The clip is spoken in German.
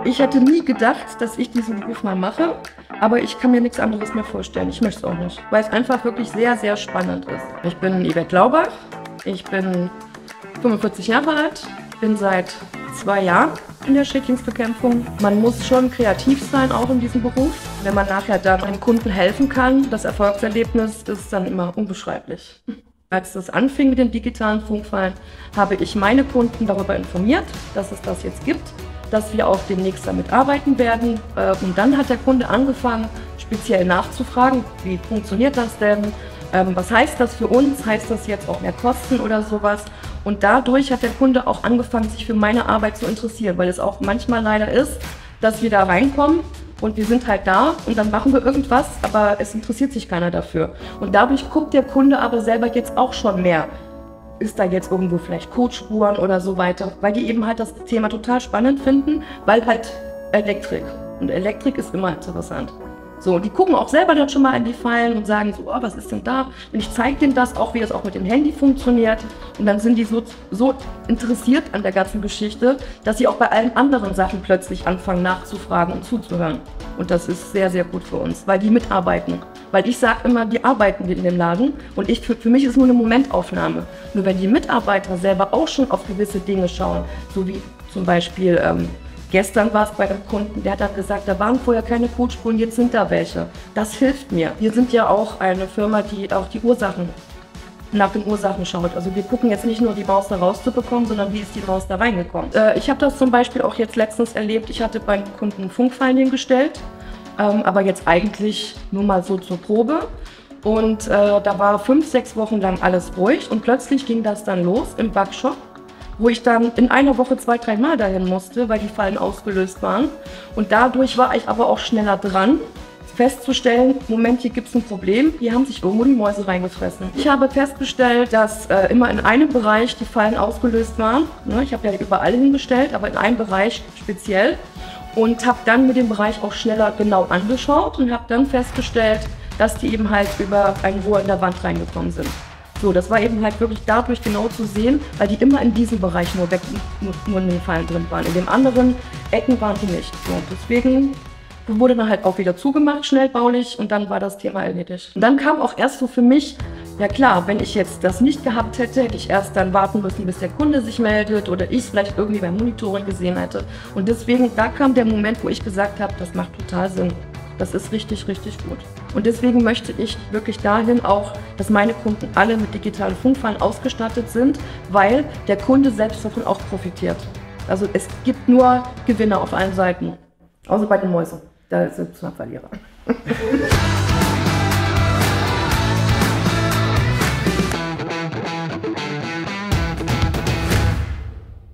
Ich hätte nie gedacht, dass ich diesen Beruf mal mache, aber ich kann mir nichts anderes mehr vorstellen. Ich möchte es auch nicht, weil es einfach wirklich sehr, sehr spannend ist. Ich bin Yvette Laubach, ich bin 45 Jahre alt, bin seit 2 Jahren in der Schädlingsbekämpfung. Man muss schon kreativ sein, auch in diesem Beruf. Wenn man nachher dann einem Kunden helfen kann, das Erfolgserlebnis ist dann immer unbeschreiblich. Als das anfing mit den digitalen Funkfallen, habe ich meine Kunden darüber informiert, dass es das jetzt gibt, dass wir auch demnächst damit arbeiten werden. Und dann hat der Kunde angefangen, speziell nachzufragen, wie funktioniert das denn? Was heißt das für uns? Heißt das jetzt auch mehr Kosten oder sowas? Und dadurch hat der Kunde auch angefangen, sich für meine Arbeit zu interessieren, weil es auch manchmal leider ist, dass wir da reinkommen und wir sind halt da und dann machen wir irgendwas, aber es interessiert sich keiner dafür. Und dadurch guckt der Kunde aber selber jetzt auch schon mehr. Ist da jetzt irgendwo vielleicht Codspuren oder so weiter, weil die eben halt das Thema total spannend finden, weil halt Elektrik. Und Elektrik ist immer interessant. So, die gucken auch selber dann schon mal in die Fallen und sagen so, oh, was ist denn da? Und ich zeige denen das auch, wie das auch mit dem Handy funktioniert. Und dann sind die so interessiert an der ganzen Geschichte, dass sie auch bei allen anderen Sachen plötzlich anfangen nachzufragen und zuzuhören. Und das ist sehr, sehr gut für uns, weil die mitarbeiten. Weil ich sage immer, die arbeiten in dem Laden und für mich ist es nur eine Momentaufnahme. Nur wenn die Mitarbeiter selber auch schon auf gewisse Dinge schauen, so wie zum Beispiel gestern war es bei einem Kunden, der hat dann gesagt, da waren vorher keine Codspuren, jetzt sind da welche. Das hilft mir. Wir sind ja auch eine Firma, die auch die Ursachen, nach den Ursachen schaut. Also wir gucken jetzt nicht nur die Maus da rauszubekommen, sondern wie ist die Maus da reingekommen. Ich habe das zum Beispiel auch jetzt letztens erlebt, ich hatte beim Kunden Funkfallen hingestellt, aber jetzt eigentlich nur mal so zur Probe. Und da war 5, 6 Wochen lang alles ruhig und plötzlich ging das dann los im Backshop, wo ich dann in einer Woche 2, 3 Mal dahin musste, weil die Fallen ausgelöst waren. Und dadurch war ich aber auch schneller dran, festzustellen, Moment, hier gibt es ein Problem, hier haben sich irgendwo die Mäuse reingefressen. Ich habe festgestellt, dass immer in einem Bereich die Fallen ausgelöst waren. Ne, ich habe ja überall hingestellt, aber in einem Bereich speziell. Und habe dann mir den Bereich auch schneller genau angeschaut und habe dann festgestellt, dass die eben halt über ein Rohr in der Wand reingekommen sind. So, das war eben halt wirklich dadurch genau zu sehen, weil die immer in diesem Bereich nur in den Fallen drin waren. In den anderen Ecken waren die nicht. So, deswegen wurde dann halt auch wieder zugemacht, schnellbaulich, und dann war das Thema erledigt. Und dann kam auch erst so für mich, ja klar, wenn ich jetzt das nicht gehabt hätte, hätte ich erst dann warten müssen, bis der Kunde sich meldet oder ich es vielleicht irgendwie beim Monitoring gesehen hätte. Und deswegen, da kam der Moment, wo ich gesagt habe, das macht total Sinn. Das ist richtig, richtig gut. Und deswegen möchte ich wirklich dahin auch, dass meine Kunden alle mit digitalen Funkfallen ausgestattet sind, weil der Kunde selbst davon auch profitiert. Also es gibt nur Gewinner auf allen Seiten, außer bei den Mäusen. Da sind es Verlierer.